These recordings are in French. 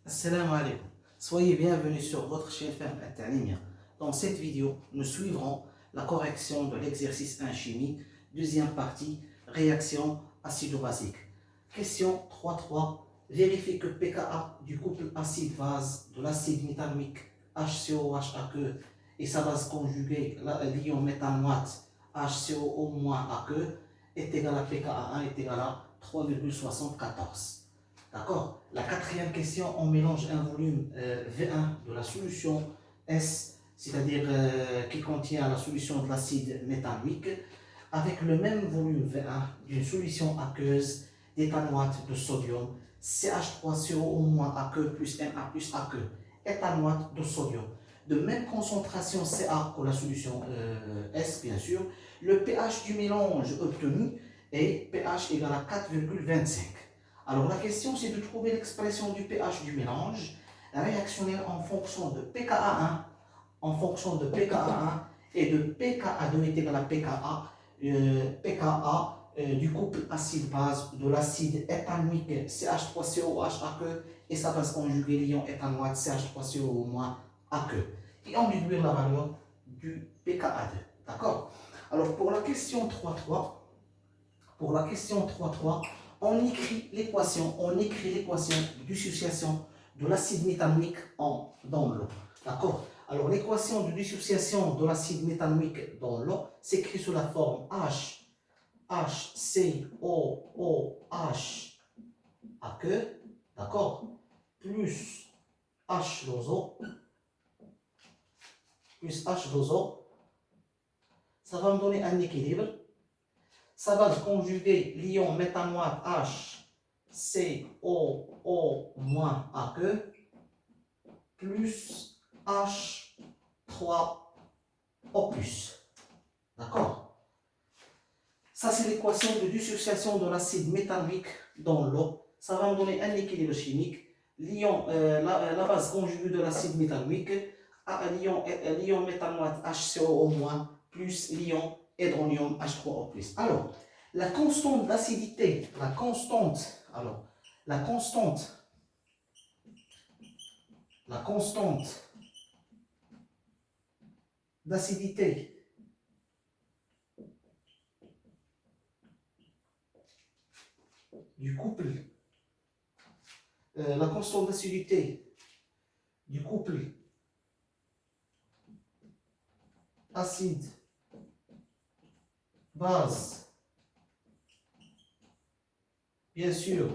Assalamu alaikum. Soyez bienvenus sur votre chaîne Femme At-Ta'limia. Dans cette vidéo, nous suivrons la correction de l'exercice 1 chimie, deuxième partie, réaction acido-basique. Question 3.3. Vérifiez que pKa du couple acide-base de l'acide métallique HCOH-aqueux et sa base conjuguée, l'ion méthanoate HCO-aqueux est égal à pKa1 est égal à 3,74. D'accord. La quatrième question, on mélange un volume V1 de la solution S, c'est-à-dire qui contient la solution de l'acide méthanoïque, avec le même volume V1 d'une solution aqueuse d'éthanoate de sodium, CH3CO- plus Na plus aqueux, éthanoate de sodium. De même concentration Ca pour la solution S, bien sûr. Le pH du mélange obtenu est pH égal à 4,25. Alors la question c'est de trouver l'expression du pH du mélange réactionnel en fonction de pKa1, et de pKa2 est égal à pKa du couple acide-base de l'acide éthanoïque CH3COH-aqueux et sa base conjuguée l'ion éthanoate CH3CO-aqueux. Et on déduire la valeur du pKa2. D'accord? Alors pour la question 3.3, on écrit l'équation de dissociation de l'acide méthanoïque dans l'eau. D'accord? Alors l'équation de dissociation de l'acide méthanoïque dans l'eau s'écrit sous la forme HCOOH aqueux, d'accord, plus H2O, ça va me donner un équilibre. Ça va conjuguer l'ion méthanoate HCOO-aqueux plus H3O+. D'accord? Ça, c'est l'équation de dissociation de l'acide méthanoïque dans l'eau. Ça va me donner un équilibre chimique. La base conjuguée de l'acide méthanoïque, l'ion méthanoate HCOO- plus l'ion hydronium H3O+. Alors, la constante d'acidité, la constante d'acidité du couple, acide base, bien sûr,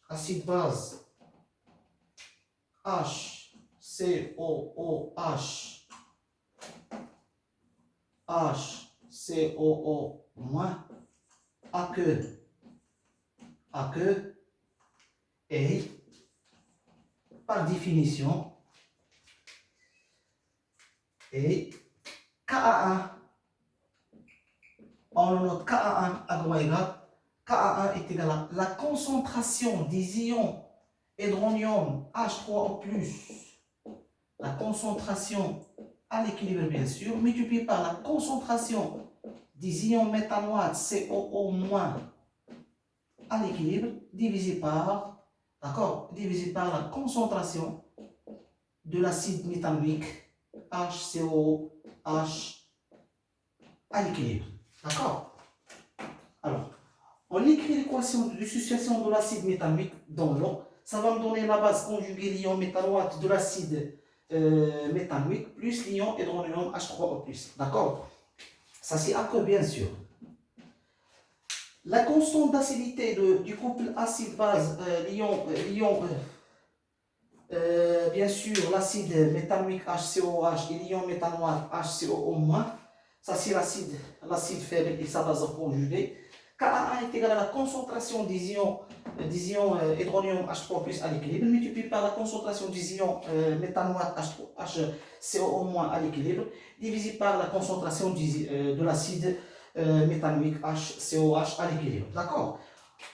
acide base HCOOH, HCOO- aqueux et par définition et Ka1, on note Ka1 Ka1 est égal à la concentration des ions hydronium H3O+, la concentration à l'équilibre bien sûr, multiplié par la concentration des ions méthanoate COO- à l'équilibre, divisé par la concentration de l'acide méthanoïque HCOH à l'équilibre. D'accord? Alors, on écrit l'équation de dissociation de l'acide méthanoïque dans l'eau. Ça va me donner la base conjuguée l'ion méthanoate de l'acide méthanoïque plus l'ion hydronium H3O+. D'accord? Ça c'est aqueux bien sûr. La constante d'acidité du couple acide-base, bien sûr, l'acide méthanoïque HCOH et l'ion méthanoate HCOO-, ça c'est l'acide faible et sa base conjuguée. Ka1 est égal à la concentration des ions hydronium H3+ à l'équilibre, multiplié par la concentration des ions méthanoate HCOO- à l'équilibre, divisé par la concentration de l'acide méthanoïque HCOH à l'équilibre. D'accord?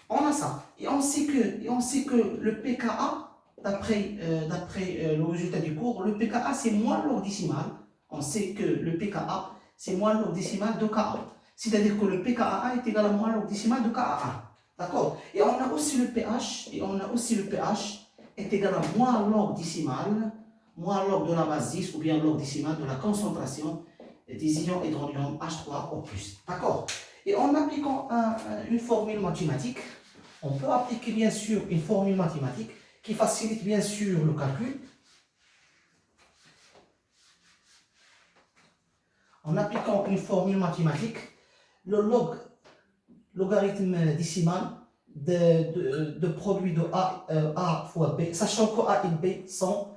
On a ça. Et on sait que le pKa, d'après le résultat du cours, le pKa c'est moins log décimal. On sait que le pKa c'est moins log décimal de Ka. C'est-à-dire que le pKa1 est égal à moins log décimal de Ka1. D'accord? Et on a aussi le pH, est égal à moins log décimal, moins log de la base 10 ou bien log décimal de la concentration des ions hydronium H3O+. D'accord? Et en appliquant une formule mathématique, on peut appliquer bien sûr une formule mathématique qui facilite bien sûr le calcul. En appliquant une formule mathématique, le logarithme décimal de produit de A fois B, sachant que A et B sont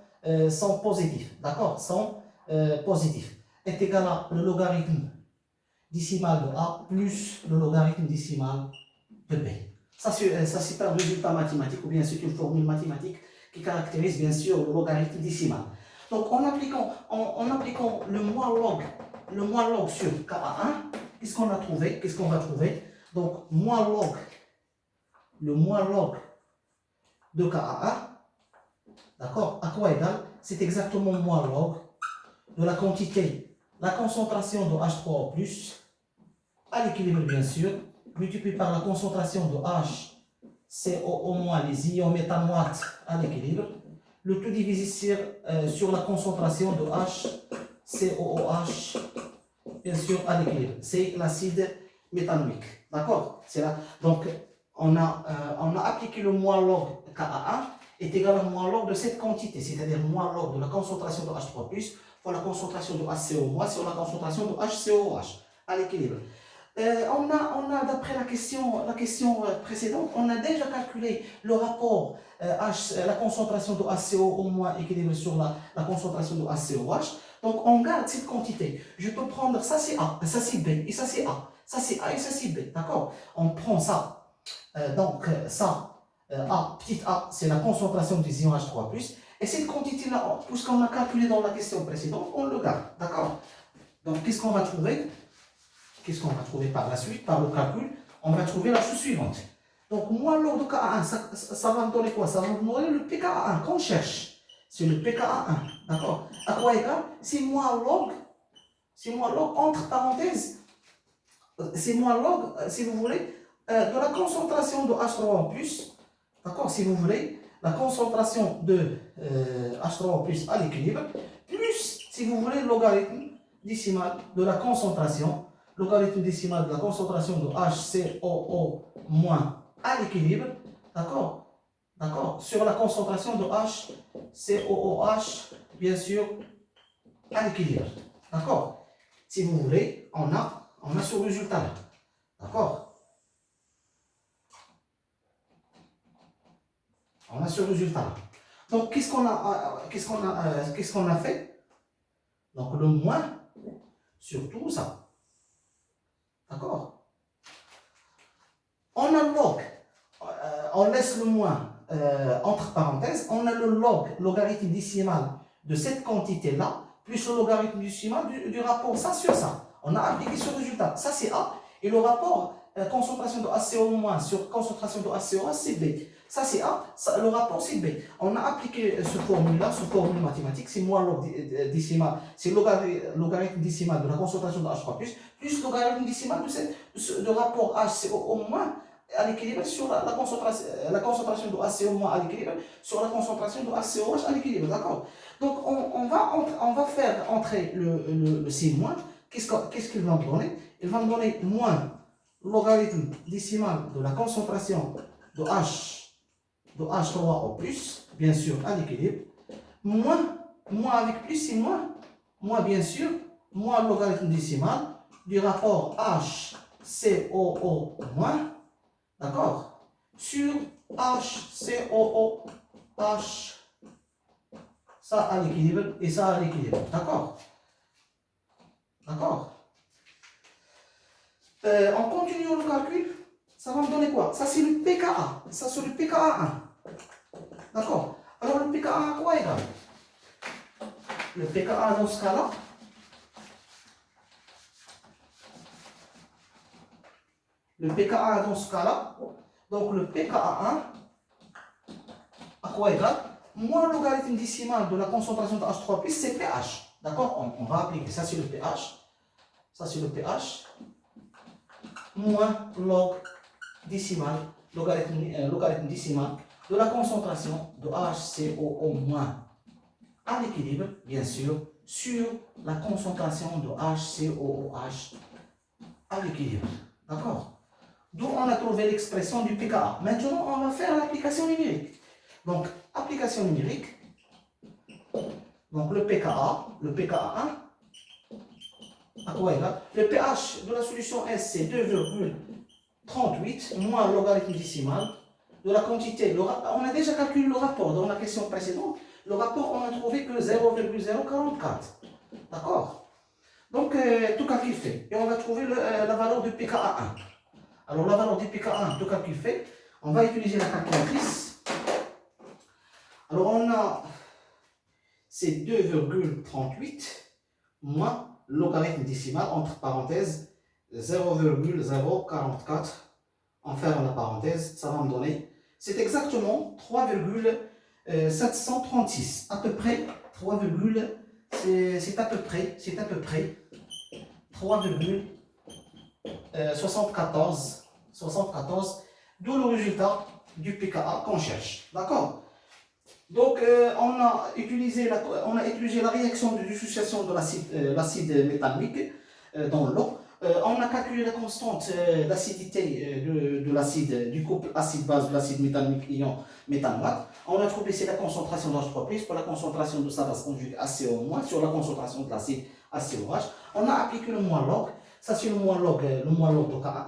positifs, d'accord, sont positifs, est égal à le logarithme décimal de A plus le logarithme décimal de B. Ça c'est un résultat mathématique, ou bien c'est une formule mathématique qui caractérise bien sûr le logarithme décimal. Donc en appliquant le moins log sur KA1, qu'est-ce qu'on a trouvé? Qu'est-ce qu'on va trouver? Donc le moins log de KA1, d'accord, à quoi égal? C'est exactement moins log de la quantité, la concentration de H3O+, à l'équilibre bien sûr, multiplié par la concentration de HCOO-, les ions méthanoates à l'équilibre, le tout divisé sur la concentration de HCOOH, bien sûr, à l'équilibre. C'est l'acide méthanoïque. D'accord? C'est là. Donc, on a appliqué le moins log KA1 est égal à moins log de cette quantité, c'est-à-dire moins log de la concentration de H3+, fois la concentration de HCO- sur la concentration de HCOH à l'équilibre. D'après la question précédente, on a déjà calculé le rapport la concentration de HCO- équilibré sur la concentration de HCOH. Donc, on garde cette quantité. Je peux prendre ça, c'est A, ça, c'est B, et ça, c'est A. Ça, c'est A et ça, c'est B. D'accord? On prend ça. A, petit a, c'est la concentration des ions H3+. Et cette quantité-là, puisqu'on a calculé dans la question précédente, on le garde. D'accord? Donc, qu'est-ce qu'on va trouver? Qu'est-ce qu'on va trouver par la suite, par le calcul? On va trouver la chose suivante. Donc, moins log de KA1, ça va me donner quoi? Ça va me donner le pKa1 qu'on cherche. C'est le pKa1. D'accord? À quoi égal? C'est moins log, entre parenthèses, c'est moins log, si vous voulez, de la concentration de H3O+, d'accord? Si vous voulez, la concentration de H3O+ à l'équilibre, plus, si vous voulez, le logarithme décimal de la concentration, logarithme décimal de la concentration de HCOO- à l'équilibre, d'accord? D'accord? Sur la concentration de HCOOH, bien sûr, à l'équilibre. D'accord? Si vous voulez, on a ce résultat-là. D'accord? On a ce résultat-là. Donc, qu'est-ce qu'on a fait? Donc, le moins sur tout ça. D'accord? On a le log. On laisse le moins entre parenthèses. On a le logarithme décimal de cette quantité-là, plus le logarithme décimal du rapport ça sur ça. On a appliqué ce résultat. Ça, c'est A. Et le rapport concentration de HCO- sur concentration de HCOH, c'est B. Ça, c'est A. Le rapport, c'est B. On a appliqué ce formule-là, ce formule mathématique. C'est moins log décimal. C'est logarithme décimal de la concentration de H3+, plus logarithme décimal de rapport HCO- à l'équilibre sur la concentration de HCO- à l'équilibre sur la concentration de HCOH à l'équilibre. D'accord? Donc, on va faire entrer le signe-. Qu'est-ce qu'il va me donner? Il va me donner moins logarithme décimal de la concentration de H3O+, bien sûr, à l'équilibre, moins avec plus, c'est moins bien sûr, moins logarithme décimal du rapport HCOO-, d'accord, sur HCOOH, ça à l'équilibre et ça à l'équilibre. D'accord? D'accord? On continue le calcul. Ça va me donner quoi? Ça, c'est le pKa. Ça, c'est le pKa1. D'accord? Alors, le pKa à quoi égal? Le pKa dans ce cas-là, donc le pKa1 à quoi égal? Moins le logarithme décimal de la concentration de H3+, c'est pH. D'accord? On va appliquer. Ça, c'est le pH. Ça, c'est le pH. Moins log décimal, logarithme décimal de la concentration de HCOO- à l'équilibre, bien sûr, sur la concentration de HCOOH à l'équilibre. D'accord? D'où on a trouvé l'expression du pKa. Maintenant, on va faire l'application numérique. Donc, application numérique. Donc, le pKa1, à quoi égal? Le pH de la solution S, c'est 2,38 moins le logarithme décimal de la quantité. On a déjà calculé le rapport dans la question précédente. Le rapport, on a trouvé que 0,044. D'accord? Donc, tout calcul fait. Et on va trouver la valeur du pKa1. Alors, la valeur du pKa1, tout calcul fait, on va utiliser la calculatrice. Alors, on a, c'est 2,38 moins le logarithme décimal, entre parenthèses, 0,044. En ferme la parenthèse, ça va me donner, c'est exactement 3,736. À peu près, 3, c'est à peu près 3,74, d'où le résultat du pKa qu'on cherche. D'accord? Donc, on a utilisé la réaction de dissociation de l'acide métallique dans l'eau. On a calculé la constante d'acidité de l'acide, du couple acide-base de l'acide métallique ion méthanoate. On a trouvé c'est la concentration d'H3+, pour la concentration de sa base conjuguée HCO- sur la concentration de l'acide HCOH. On a appliqué le moins log, ça c'est le moins log de Ka1,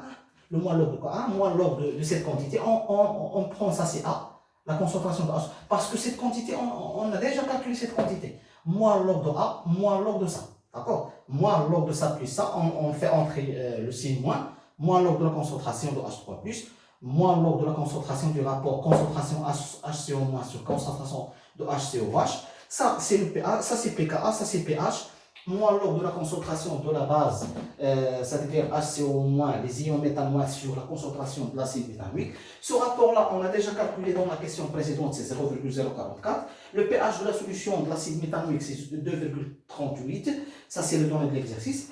le moins log de Ka1, moins log de cette quantité. On prend ça c'est A, la concentration de H, parce que cette quantité, on a déjà calculé cette quantité. Moins log de A, moins log de ça. D'accord? Moins log de ça plus ça, on fait entrer le signe moins log de la concentration de H3+, moins log de la concentration du rapport concentration HCO- sur concentration de HCOH. Ça, c'est le pH, ça c'est pKa, ça c'est pH. Moins log de la concentration de la base, c'est-à-dire HCO-, les ions méthanoates sur la concentration de l'acide méthanoïque. Ce rapport-là, on a déjà calculé dans la question précédente, c'est 0,044. Le pH de la solution de l'acide méthanoïque, c'est 2,38. Ça, c'est le domaine de l'exercice.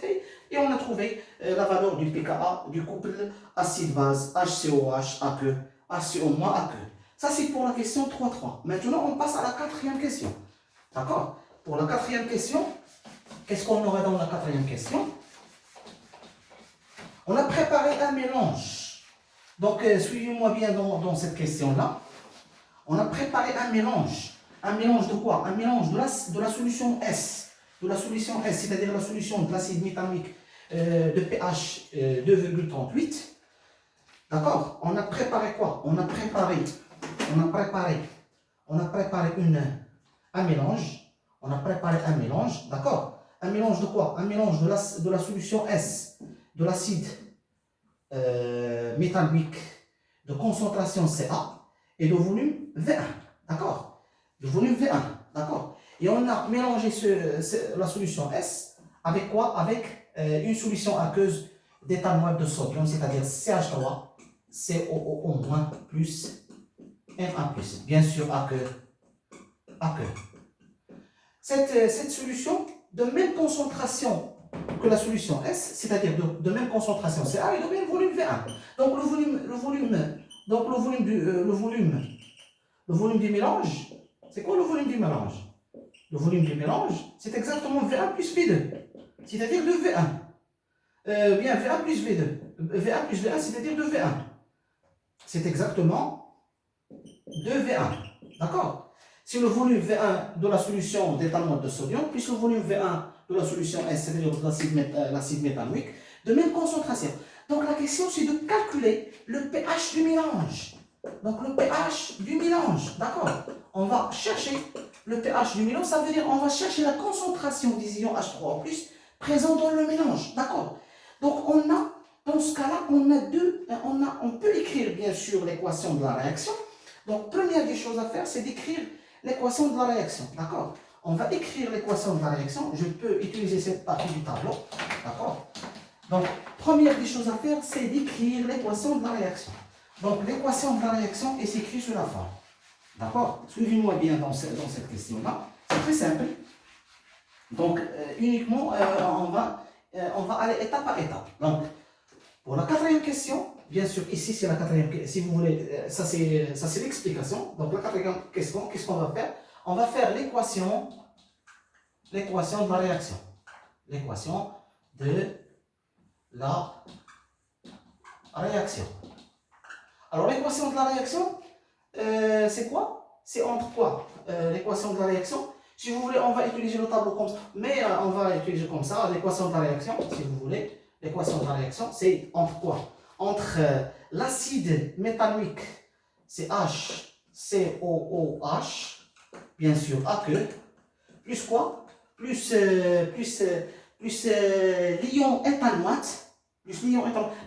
Et on a trouvé la valeur du pKa du couple acide-base HCOH aqueux, HCO- aqueux. Ça, c'est pour la question 3.3. Maintenant, on passe à la quatrième question. D'accord? Pour la quatrième question, qu'est-ce qu'on aura dans la quatrième question? On a préparé un mélange. Donc, suivez-moi bien dans cette question-là. On a préparé un mélange. Un mélange de quoi? Un mélange de la solution S. De la solution S, c'est-à-dire la solution de l'acide méthanoïque de pH 2,38. D'accord? On a préparé quoi? On a préparé un mélange. On a préparé un mélange. D'accord? Un mélange de quoi? Un mélange de la solution S, de l'acide méthanoïque de concentration Ca et de volume V1. D'accord? De volume V1. D'accord? Et on a mélangé la solution S avec quoi? Avec une solution aqueuse d'éthanoate de sodium, c'est-à-dire CH3, COO- plus Na+. Bien sûr, aqueux. Cette solution de même concentration que la solution S, c'est-à-dire de même concentration Ca et de même volume V1. Donc le volume du mélange, c'est quoi le volume du mélange? Le volume du mélange, c'est exactement V1 plus V2, c'est-à-dire de V1. Bien V1 plus V2. V1 plus V1, c'est-à-dire de V1. C'est exactement 2V1. D'accord? C'est le volume V1 de la solution d'éthanoate de sodium, plus le volume V1 de la solution S, c'est-à-dire de l'acide méthanoïque, de même concentration. Donc la question, c'est de calculer le pH du mélange. Donc le pH du mélange, d'accord? On va chercher le pH du mélange, ça veut dire on va chercher la concentration des ions H3O+, présents dans le mélange, d'accord? Donc on a, dans ce cas-là, on peut écrire bien sûr l'équation de la réaction. Donc première des choses à faire, c'est d'écrire l'équation de la réaction, d'accord? On va écrire l'équation de la réaction, je peux utiliser cette partie du tableau, d'accord? Donc, première des choses à faire, c'est d'écrire l'équation de la réaction. Donc, l'équation de la réaction est écrite sur la forme, d'accord? Suivez-moi bien dans cette question-là, c'est très simple. Donc, uniquement, on va aller étape par étape. Donc, pour la quatrième question, bien sûr, ici c'est la quatrième, si vous voulez, ça c'est l'explication. Donc la quatrième question, qu'est-ce qu'on va faire? On va faire l'équation de la réaction. L'équation de la réaction. Alors l'équation de la réaction, c'est quoi? C'est entre quoi? L'équation de la réaction, si vous voulez, on va utiliser le tableau comme ça, mais on va utiliser comme ça, l'équation de la réaction, si vous voulez. L'équation de la réaction, c'est entre quoi? Entre l'acide métallique, c'est HCOOH, bien sûr, aqueux, plus quoi? Plus l'ion éthanoate,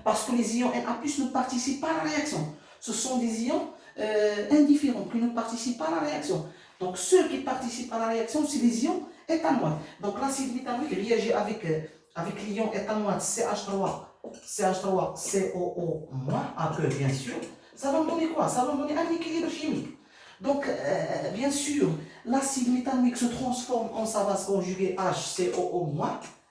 parce que les ions Na+ ne participent pas à la réaction. Ce sont des ions indifférents qui ne participent pas à la réaction. Donc ceux qui participent à la réaction, c'est les ions éthanoates. Donc l'acide métallique réagit avec l'ion éthanoate CH3COO-, aqueux bien sûr. Ça va me donner quoi? Ça va me donner un équilibre chimique. Donc, bien sûr, l'acide métallique se transforme en sa base conjuguée HCOO-,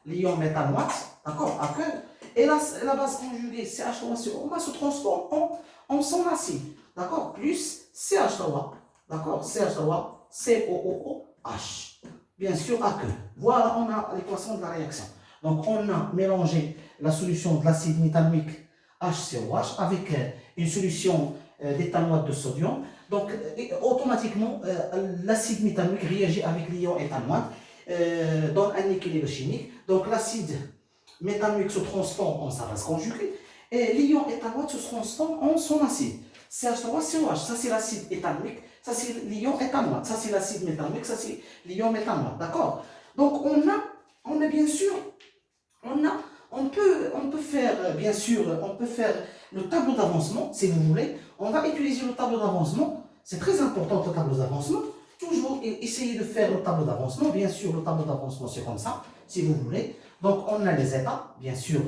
l'ion méthanoate, d'accord, aqueux, et la base conjuguée CH3CO- se transforme en son acide, d'accord, plus CH3, d'accord, CH3COOH, bien sûr, aqueux. Voilà, on a l'équation de la réaction. Donc, on a mélangé la solution de l'acide métallique HCOH avec une solution d'éthanoate de sodium. Donc, automatiquement, l'acide métallique réagit avec l'ion éthanoate, donne un équilibre chimique. Donc, l'acide métallique se transforme en sa base conjuguée et l'ion éthanoate se transforme en son acide. CH3COH, ça c'est l'acide éthanoïque, ça c'est l'ion éthanoate, ça c'est l'acide métallique, ça c'est l'ion méthanoate, d'accord? Donc, on a bien sûr, on peut faire, bien sûr, on peut faire le tableau d'avancement, si vous voulez. On va utiliser le tableau d'avancement. C'est très important le tableau d'avancement. Toujours essayer de faire le tableau d'avancement. Bien sûr, le tableau d'avancement, c'est comme ça, si vous voulez. Donc, on a les étapes, bien sûr.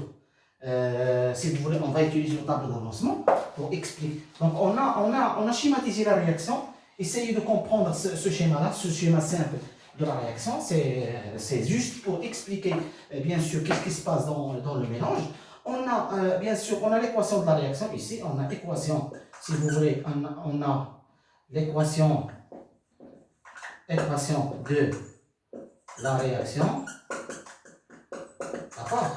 Si vous voulez, on va utiliser le tableau d'avancement pour expliquer. Donc, on a schématisé la réaction. Essayez de comprendre ce schéma-là, ce schéma simple de la réaction. C'est juste pour expliquer, bien sûr, qu'est-ce qui se passe dans le mélange. On a, bien sûr, on a l'équation de la réaction ici. On a l'équation, si vous voulez, on a l'équation de la réaction. D'accord?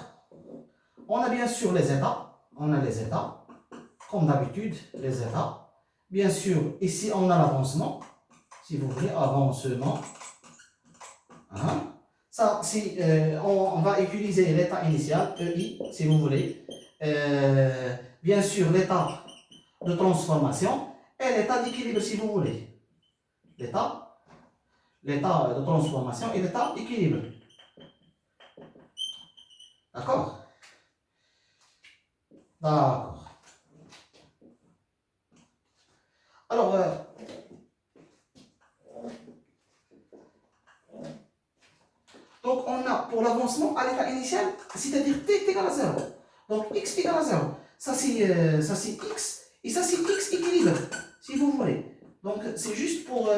On a bien sûr les états. On a les états. Comme d'habitude, les états. Bien sûr, ici, on a l'avancement. Si vous voulez, avancement. Hein? Ça, si, on va utiliser l'état initial, EI, si vous voulez. Bien sûr, l'état de transformation et l'état d'équilibre, si vous voulez. L'état de transformation et l'état d'équilibre. D'accord? D'accord. Alors, donc on a pour l'avancement à l'état initial, c'est-à-dire t est égal à 0. Donc x égale à 0. Ça c'est x et ça c'est x équilibre, si vous voulez. Donc c'est juste pour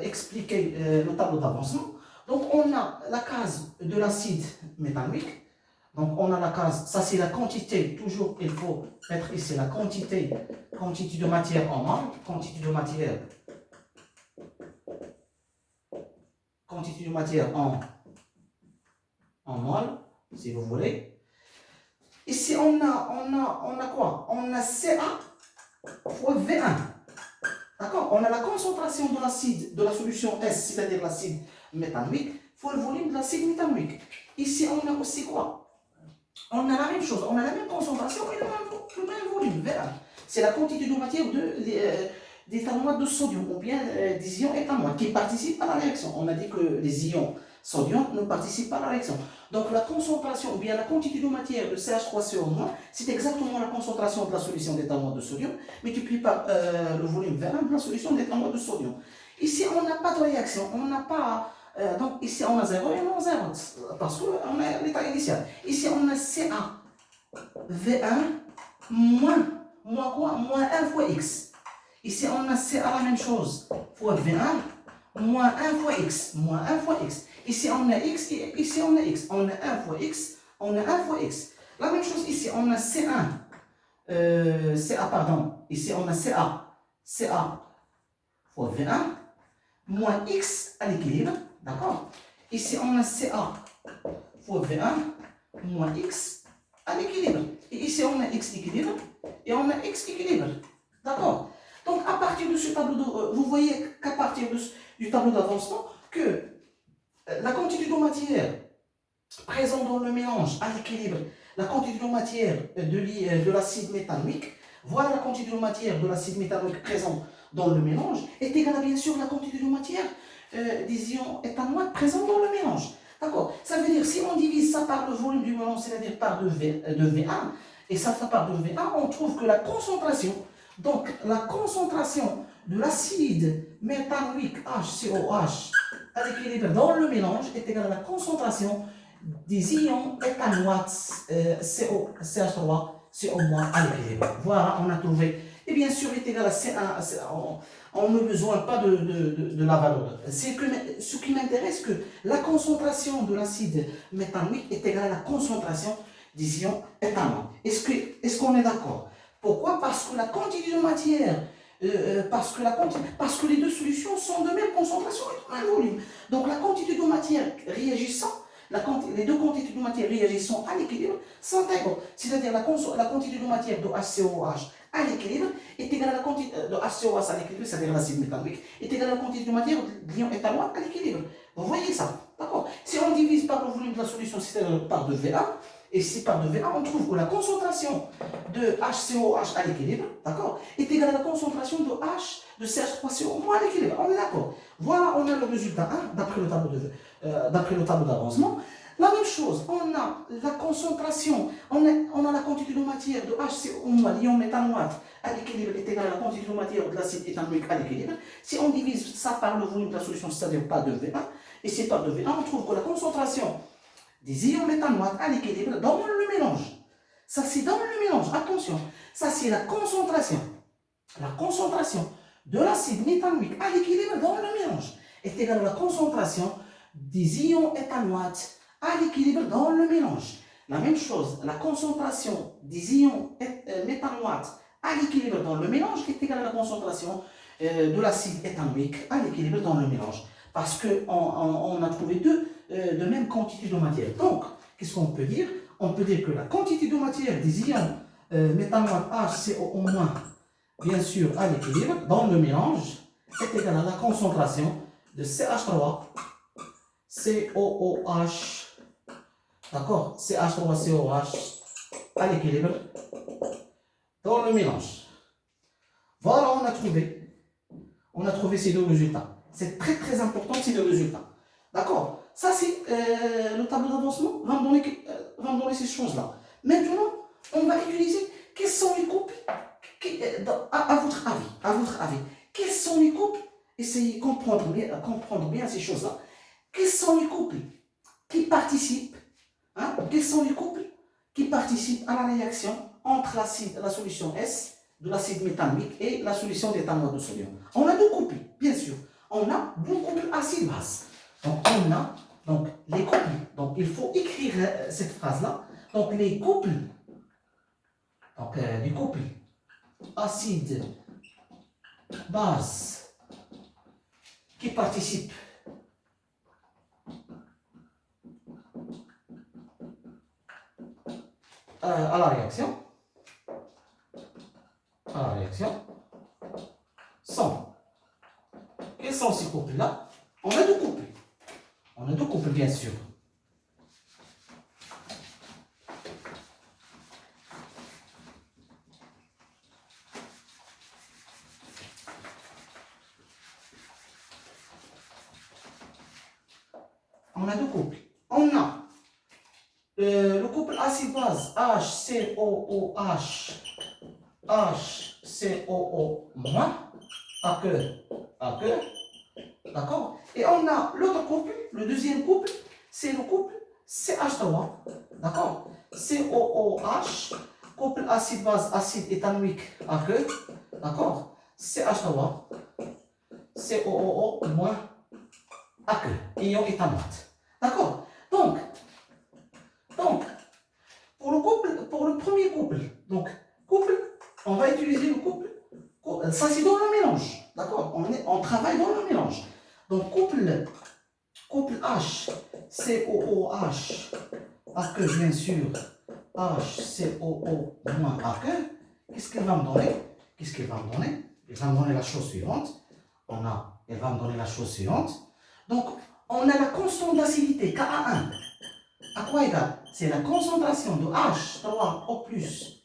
expliquer le tableau d'avancement. Donc on a la case de l'acide métallique. Donc on a la case, ça c'est la quantité, toujours il faut mettre ici la quantité de matière en mol, quantité de matière en mol, si vous voulez. Ici on a quoi? On a Ca fois V1. D'accord? On a la concentration de l'acide, de la solution S, c'est-à-dire l'acide métallique, fois le volume de l'acide métallique. Ici on a aussi quoi? On a la même chose, on a la même concentration et le même volume, V1. C'est la quantité de matière d'éthanoate de sodium ou bien des ions éthanoates qui participent à la réaction. On a dit que les ions sodium ne participent pas à la réaction. Donc la concentration ou bien la quantité de matière de CH3CO-, c'est exactement la concentration de la solution d'éthanoate de sodium multipliée par le volume V1 de la solution d'éthanoate de sodium. Ici, on n'a pas de réaction, on n'a pas... donc ici, on a 0 et on a 0, parce qu'on a l'état initial. Ici, on a Ca V1 moins quoi? Moins 1 fois x. Ici, on a Ca la même chose, fois V1, moins 1 fois x, Ici, on a x et ici, on a x. On a 1 fois x, on a 1 fois x. La même chose ici, on a C1, pardon, ici on a CA fois V1 moins X à l'équilibre, d'accord? Ici on a CA fois V1 moins X à l'équilibre. Et ici on a X équilibre et on a X équilibre, d'accord? Donc à partir de ce tableau, vous voyez qu'à partir du tableau d'avancement, que la quantité de matière présente dans le mélange à l'équilibre, la quantité de matière de l'acide méthanoïque, voilà la quantité de matière de l'acide méthanoïque présente dans le mélange, est égale à bien sûr la quantité de matière des ions éthanoates présents dans le mélange. D'accord? Ça veut dire si on divise ça par le volume du mélange, c'est-à-dire par de V1, et ça par de V1, on trouve que la concentration, donc la concentration de l'acide méthanoïque HCOH à l'équilibre dans le mélange est égale à la concentration des ions éthanoates CH3, CO- à l'équilibre. Voilà, on a trouvé. Et bien sûr, est égal à C1. On n'a besoin pas de la valeur. Ce qui m'intéresse, que la concentration de l'acide méthanoïque est égale à la concentration des ions éthanoates. Est-ce qu'on est d'accord? Pourquoi? Parce que la quantité de matière, parce que les deux solutions sont de même concentration et de même volume. Donc la quantité de matière réagissant, les deux quantités de matière réagissant à l'équilibre s'intègrent. C'est-à-dire la quantité de matière de HCOH à l'équilibre est égale à la quantité de HCOH à l'équilibre, c'est-à-dire l'acide méthanoïque, est égale à la quantité de matière de l'ion éthanoate à l'équilibre. Vous voyez ça? D'accord? Si on divise par le volume de la solution, c'est-à-dire par 2VA, et si par 2VA, on trouve que la concentration de HCOH à l'équilibre, d'accord, est égale à la concentration de CH3CO- à l'équilibre. On est d'accord? Voilà, on a le résultat d'après le tableau d'avancement. La même chose, on a la concentration, on a la quantité de matière de HCO, l'ion méthanoate à l'équilibre est égale à la quantité de matière de l'acide éthanoïque à l'équilibre. Si on divise ça par le volume de la solution, c'est-à-dire par 2VA, et c'est par 2VA, on trouve que la concentration des ions méthanoates à l'équilibre dans le mélange. Ça, c'est dans le mélange. Attention, ça, c'est la concentration. La concentration de l'acide méthanoïque à l'équilibre dans le mélange est égale à la concentration des ions éthanoates à l'équilibre dans le mélange. La même chose, la concentration des ions méthanoates à l'équilibre dans le mélange est égale à la concentration de l'acide éthanoïque à l'équilibre dans le mélange. Parce qu'on a trouvé de même quantité de matière. Donc, qu'est-ce qu'on peut dire? On peut dire que la quantité de matière des ions méthanoate HCO-, bien sûr, à l'équilibre, dans le mélange, est égale à la concentration de CH3, COOH, d'accord? CH3, COH, à l'équilibre, dans le mélange. Voilà, on a trouvé ces deux résultats. C'est très très important, ces deux résultats. D'accord? Ça, c'est le tableau d'avancement va me donner ces choses-là. Maintenant, on va utiliser quels sont les couples, à votre avis, quels sont les couples, essayez de comprendre bien ces choses-là. Quels sont les couples qui participent, quels sont les couples qui participent à la réaction entre la solution S de l'acide méthanoïque et la solution d'éthanoate de sodium? On a deux couples, bien sûr. On a deux couples acide-base. Donc, on a les couples. Donc, il faut écrire cette phrase-là. Donc, les couples, les couples acide-base qui participent à la réaction, sont. Quels sont ces couples-là? On a deux couples. On a deux couples, bien sûr. On a deux couples. On a le couple acide-base HCOOH, HCOO-, aqueux, d'accord? Et on a l'autre couple, le deuxième couple, c'est le couple CH3, d'accord? COOH, couple acide-base, acide éthanoïque aqueux, d'accord? CH3, COO-, aqueux, ion éthanoate, d'accord? Donc, pour le couple Ça, c'est dans le mélange. D'accord? On travaille dans le mélange. Donc, couple H, COOH, AQ, bien sûr, HCOO moins AQ. Qu'est-ce qu'elle va me donner? Qu'est-ce qu'elle va me donner? Elle va me donner la chose suivante. Elle va me donner la chose suivante. Donc, on a la constante d'acidité, Ka1. À quoi égale? C'est la concentration de H3O+,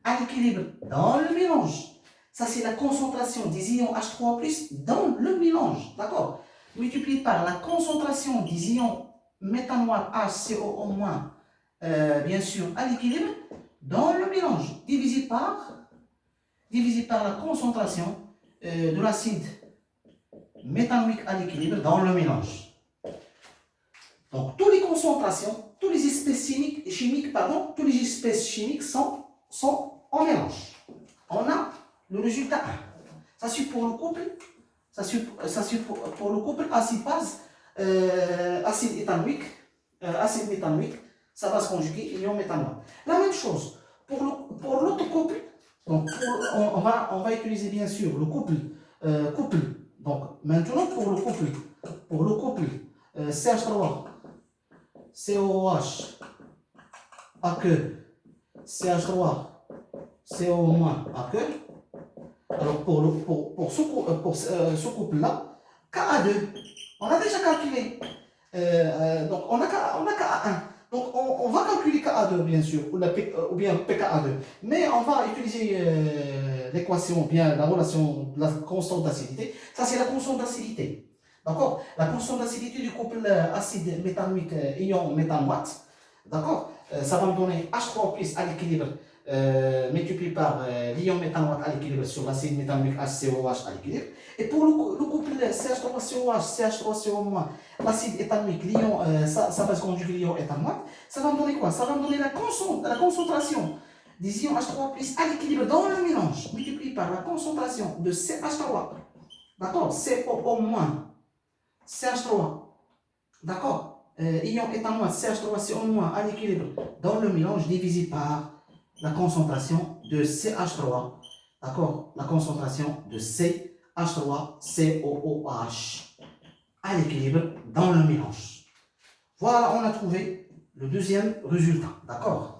à l'équilibre dans le mélange. Ça, c'est la concentration des ions H3O+, dans le mélange. D'accord? Multiplié par la concentration des ions méthanoate HCOO-, bien sûr, à l'équilibre dans le mélange. Divisé par la concentration de l'acide méthanoïque à l'équilibre dans le mélange. Donc, toutes les concentrations, toutes les espèces chimiques sont en mélange. On a le résultat 1. Ça suit pour le couple, pour le couple acide-base, acide méthanoïque, sa base conjuguée, ion méthanoate. La même chose pour l'autre couple. Donc, on va utiliser bien sûr le couple. Donc, maintenant pour le couple CH3, COOH, AQ, CH3, CO-, AQ. Alors, pour ce couple-là, Ka2, on a déjà calculé. Donc, on a Ka1. Donc, on va calculer Ka2, bien sûr, ou bien pKa2. Mais on va utiliser l'équation, bien la relation de la constante d'acidité. Ça, c'est la constante d'acidité. D'accord? La constante d'acidité du couple acide méthanoïque ion méthanoate. D'accord? Ça va me donner H3+ à l'équilibre multiplié par l'ion méthanoate à l'équilibre sur l'acide méthanoïque HCOH à l'équilibre. Et pour le couple CH3COH, CH3CO-, l'acide éthanoïque, l'ion, sa base conjuguée l'ion éthanoate, ça va me donner quoi? Ça va me donner la concentration des ions H3+ à l'équilibre dans le mélange, multiplié par la concentration de CH3, d'accord? COO-, CH3, d'accord? Ion éthanoate, CH3CO- à l'équilibre dans le mélange, divisé par la concentration de CH3, d'accord? La concentration de CH3COOH à l'équilibre dans le mélange. Voilà, on a trouvé le deuxième résultat, d'accord?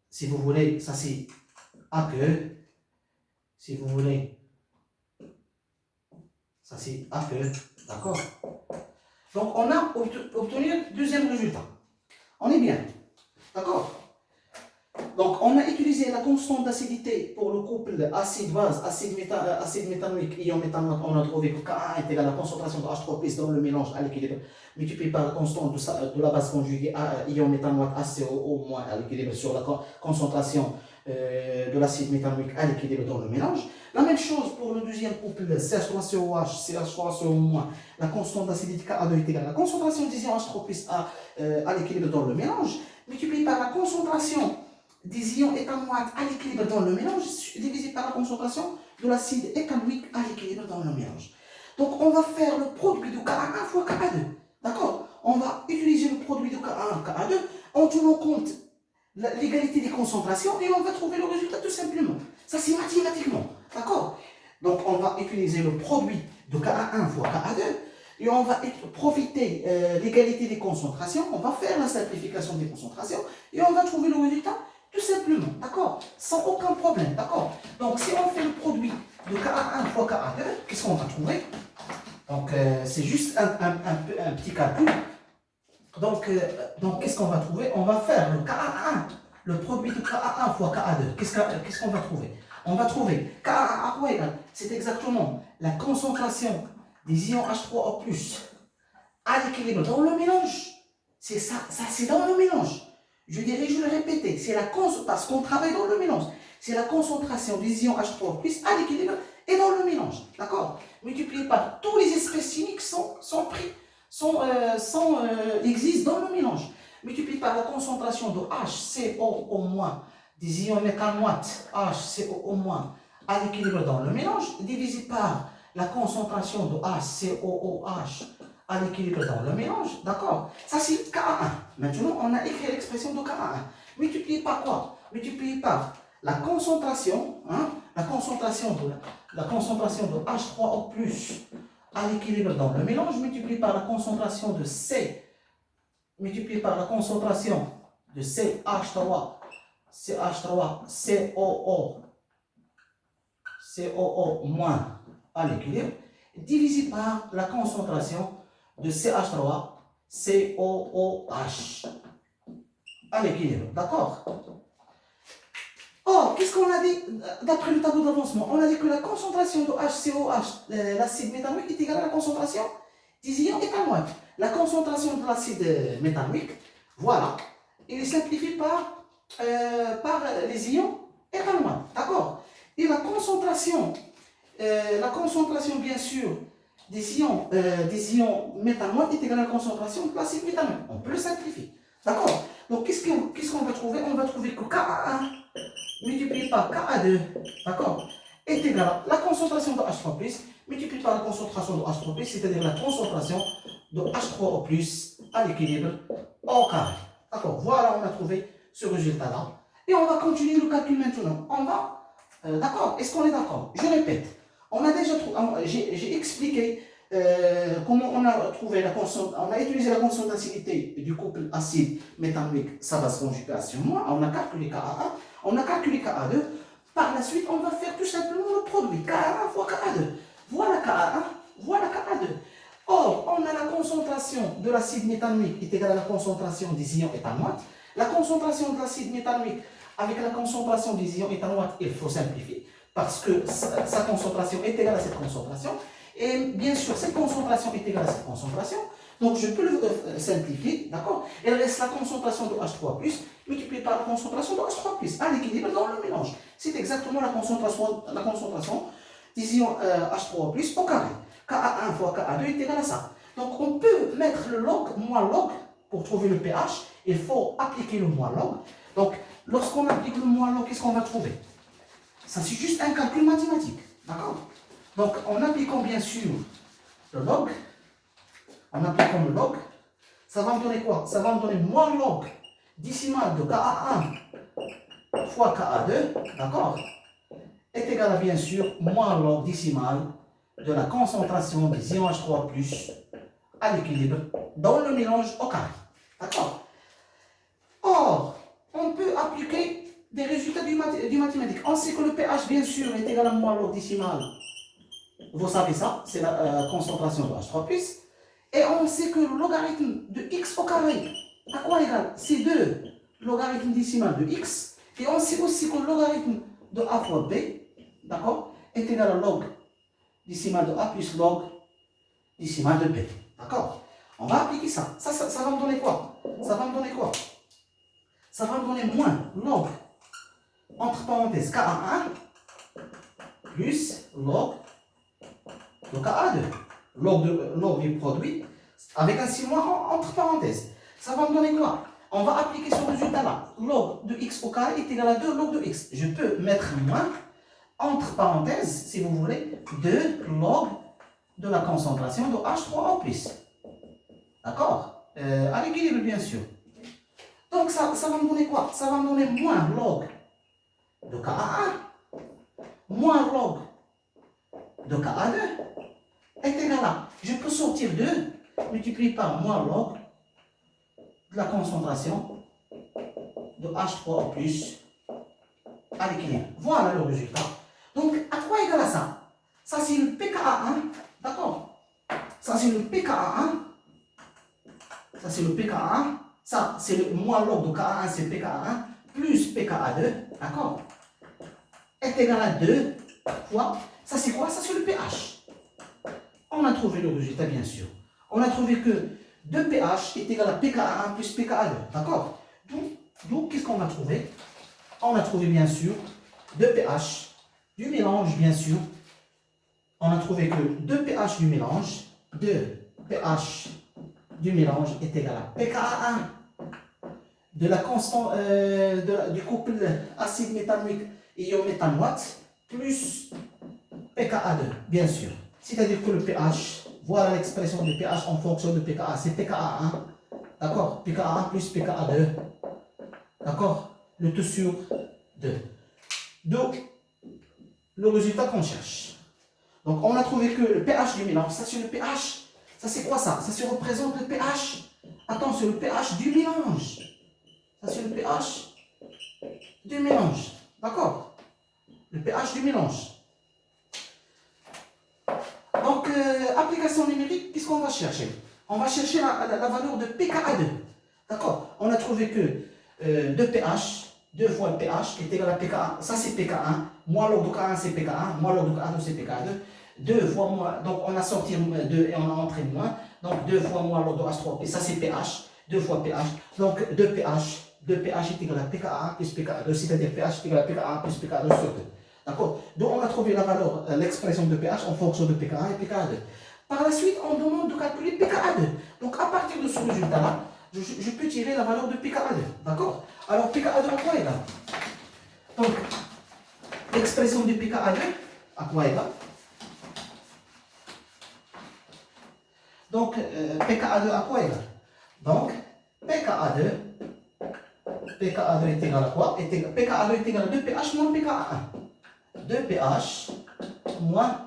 Si vous voulez, ça c'est AQ. Si vous voulez, ça c'est AQ, d'accord? Donc on a obtenu le deuxième résultat. On est bien, d'accord? Donc, on a utilisé la constante d'acidité pour le couple acide-base, acide méthanoïque, ion méthanoate. On a trouvé que Ka1 est égal à la concentration de H3+ dans le mélange à l'équilibre, multiplié par la constante de la base conjuguée ion méthanoate HCOO- à l'équilibre sur la concentration de l'acide méthanoïque à l'équilibre dans le mélange. La même chose pour le deuxième couple CH3COH, CH3CO-, la constante d'acidité Ka2 est égale à la concentration des ions H3+ à l'équilibre dans le mélange, multiplié par la concentration des ions éthanoates à l'équilibre dans le mélange, divisé par la concentration de l'acide éthanoïque à l'équilibre dans le mélange. Donc, on va faire le produit de Ka1 fois Ka2. D'accord? On va utiliser le produit de Ka1 Ka2 en tenant compte l'égalité des concentrations et on va trouver le résultat tout simplement. Ça, c'est mathématiquement. D'accord? Donc, on va utiliser le produit de Ka1 fois Ka2 et on va profiter de l'égalité des concentrations. On va faire la simplification des concentrations et on va trouver le résultat tout simplement, d'accord? Sans aucun problème, d'accord? Donc, si on fait le produit de Ka1 fois Ka2, qu'est-ce qu'on va trouver? Donc, c'est juste un petit calcul. Donc qu'est-ce qu'on va trouver? On va faire le Ka1, le produit de Ka1 fois Ka2. Qu'est-ce qu'on va trouver? On va trouver Ka1 à quoi égal? C'est exactement la concentration des ions H3O+, à l'équilibre dans le mélange. C'est ça c'est dans le mélange. Je dirais, je le répétais, c'est parce qu'on travaille dans le mélange. C'est la concentration des ions H3+ à l'équilibre et dans le mélange. D'accord? Multiplié par tous les espèces chimiques existent dans le mélange. Multiplié par la concentration de HCOO-, des ions méthanoate HCOO- à l'équilibre dans le mélange, divisé par la concentration de HCOOH à l'équilibre dans le mélange, d'accord? Ça c'est Ka1. Maintenant, on a écrit l'expression de Ka1. Multiplié par quoi? Multiplié par la concentration, la concentration de H3O+, à l'équilibre dans le mélange, multiplié par la concentration de C, multiplié par la concentration de CH3, COO moins à l'équilibre, divisé par la concentration de CH3, COOH à l'équilibre. D'accord? Or, qu'est-ce qu'on a dit d'après le tableau d'avancement? On a dit que la concentration de HCOH, l'acide méthanoïque, est égale à la concentration des ions éthanoïques. La concentration de l'acide méthanoïque, voilà, il est simplifié par les ions éthanoïques. D'accord? Et la concentration, bien sûr, des ions méthanoïques est égale à la concentration de l'acide méthanoïque. On peut le simplifier. D'accord? Donc, qu'est-ce qu'on va trouver? On va trouver que Ka1 multiplié par Ka2, d'accord, est égal à la concentration de H3+, multiplié par la concentration de H3+, c'est-à-dire la concentration de H3O+, à l'équilibre au carré. D'accord, voilà, on a trouvé ce résultat-là. Et on va continuer le calcul maintenant. On va, d'accord, est-ce qu'on est d'accord? Je répète, on a déjà j'ai expliqué comment on a trouvé on a utilisé la constante d'acidité du couple acide méthanoïque, sa base conjugation moins, on a calculé Ka1, on a calculé Ka2. Par la suite, on va faire tout simplement le produit Ka1 fois Ka2. Voilà Ka1, voilà Ka2. Or, on a la concentration de l'acide méthanoïque est égale à la concentration des ions éthanoïques. La concentration de l'acide méthanoïque avec la concentration des ions éthanoïques, il faut simplifier parce que sa concentration est égale à cette concentration. Et bien sûr, cette concentration est égale à cette concentration. Donc, je peux le simplifier, d'accord? Il reste la concentration de H3+, multipliée par la concentration de H3+, à l'équilibre dans le mélange. C'est exactement la concentration des ions H3+ au carré. Ka1 fois Ka2 est égal à ça. Donc, on peut mettre le log, moins log, pour trouver le pH. Il faut appliquer le moins log. Donc, lorsqu'on applique le moins log, qu'est-ce qu'on va trouver? Ça, c'est juste un calcul mathématique, d'accord? Donc, en appliquant bien sûr le log, ça va me donner quoi? Ça va me donner moins log décimal de Ka1 fois Ka2, d'accord? Est égal à bien sûr moins log décimal de la concentration des ions H3+ à l'équilibre dans le mélange au carré, d'accord? Or, on peut appliquer des résultats du mathématique. On sait que le pH bien sûr est égal à moins log décimal. Vous savez ça, c'est la concentration de H3+. Et on sait que le logarithme de x au carré, à quoi égal? C'est 2 logarithme décimal de x. Et on sait aussi que le logarithme de a fois b, d'accord, est égal à log décimal de a plus log décimal de b. D'accord? On va appliquer ça. Ça va me donner quoi? Ça va me donner quoi? Ça va me donner moins log, entre parenthèses, Ka1 plus log de Ka2. Log du produit, avec un signe entre parenthèses. Ça va me donner quoi? On va appliquer ce résultat-là. Log de x au carré est égal à 2 log de x. Je peux mettre moins, entre parenthèses, si vous voulez, 2 log de la concentration de H3O+. D'accord? À l'équilibre, bien sûr. Donc, ça va me donner quoi? Ça va me donner moins log de Ka1, moins log de Ka2, est égal à, je peux sortir 2 multiplié par moins log de la concentration de H3O+ à l'équilibre. Voilà le résultat. Donc, à quoi égal à ça? Ça, c'est le pKa1, d'accord? Ça, c'est le pKa1. Ça, c'est le pKa1. Ça, c'est le moins log de Ka1, c'est pKa1, plus pKa2, d'accord? Est égal à 2 fois, ça, c'est quoi? Ça, c'est le pH. On a trouvé le résultat, bien sûr. On a trouvé que 2pH est égal à pKa1 plus pKa2. D'accord? Donc, qu'est-ce qu'on a trouvé? On a trouvé, bien sûr, 2pH du mélange, bien sûr. On a trouvé que 2pH du mélange, 2pH du mélange est égal à pKa1 de la constante du couple acide méthanoïque et ion méthanoate plus pKa2, bien sûr. C'est-à-dire que le pH, voilà l'expression du pH en fonction de pKa, c'est pKa1, d'accord? pKa1 plus pKa2, d'accord? Le tout sur 2. Donc, le résultat qu'on cherche. Donc, on a trouvé que le pH du mélange, ça c'est le pH. Ça c'est quoi ça? Ça se représente le pH. Attends, c'est le pH du mélange. Ça c'est le pH du mélange. D'accord? Le pH du mélange. Donc, application numérique, qu'est-ce qu'on va chercher? On va chercher la valeur de pKa2. D'accord? On a trouvé que 2 pH, 2 fois le pH est égal à pKa. Ça c'est pKa1, moins log de K1 c'est pKa1, moins log de K2 c'est pKa2. 2 fois moins, donc on a sorti 2 et on a entré moins. Donc 2 fois moins log de H3P, ça c'est pH, 2 fois pH. Donc 2 pH est égal à pKa1 plus pKa2, c'est-à-dire pH est égal à pKa1 plus pKa2 sur 2. D'accord? Donc on a trouvé la valeur, l'expression de pH en fonction de pKa1 et pKa2. Par la suite, on demande de calculer pKa2. Donc à partir de ce résultat-là, je peux tirer la valeur de pKa2. D'accord? Alors pKa2 à quoi égal? Donc, l'expression de pKa2 à quoi égal? Donc, pKa2 à quoi égal? Donc, pKa2 est égal à quoi? pKa2 est égal à 2pH moins pKa1. 2pH moins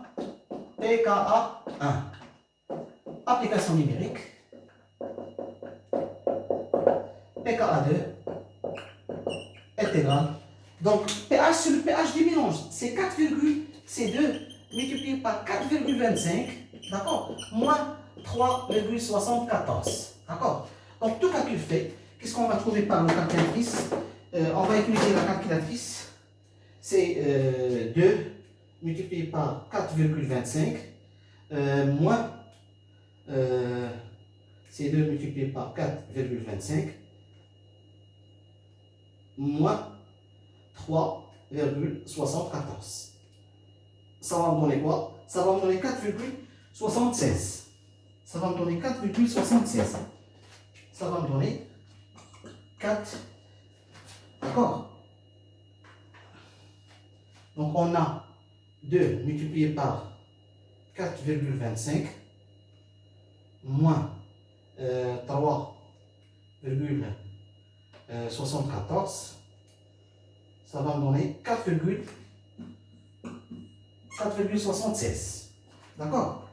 pKa1. Application numérique. pKa2 est égal. Donc, pH sur le pH du mélange, c'est 4, c'est 2 multiplié par 4,25, d'accord, moins 3,74. D'accord? Donc, tout calcul fait, qu'est-ce qu'on va trouver par la calculatrice? On va utiliser la calculatrice. C'est 2 multiplié par 4,25 moins c'est 2 multiplié par 4,25 moins 3,74. Ça va me donner quoi? Ça va me donner 4,76. Ça va me donner 4,76. Ça va me donner 4. D'accord? Donc on a 2 multiplié par 4,25 moins 3,74. Ça va me donner 4,76. D'accord?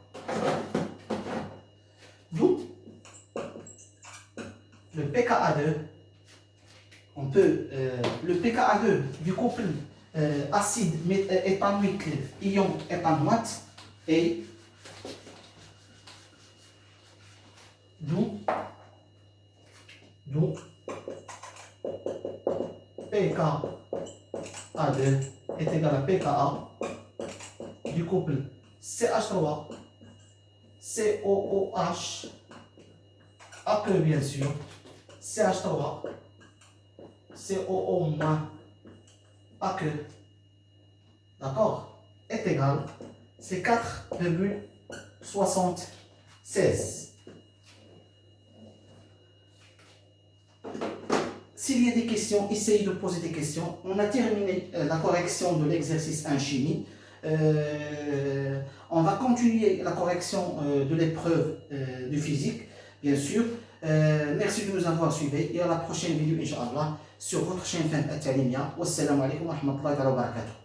D'où le pKa2, on peut, le pKa2 du couple acide éthanoïque ion éthanoate et d'où pKa2 est égal à pKa du couple CH3 COOH AQ bien sûr, CH3 COO- AQ, d'accord, est égal, c'est 4,76. S'il y a des questions, essayez de poser des questions. On a terminé la correction de l'exercice 1 chimie. On va continuer la correction de l'épreuve de physique, bien sûr. Merci de nous avoir suivis et à la prochaine vidéo, Inch'Allah, sur votre chaîne Fahim At-Talimia. Wassalamu alaikum wa rahmatullahi wa barakatuh.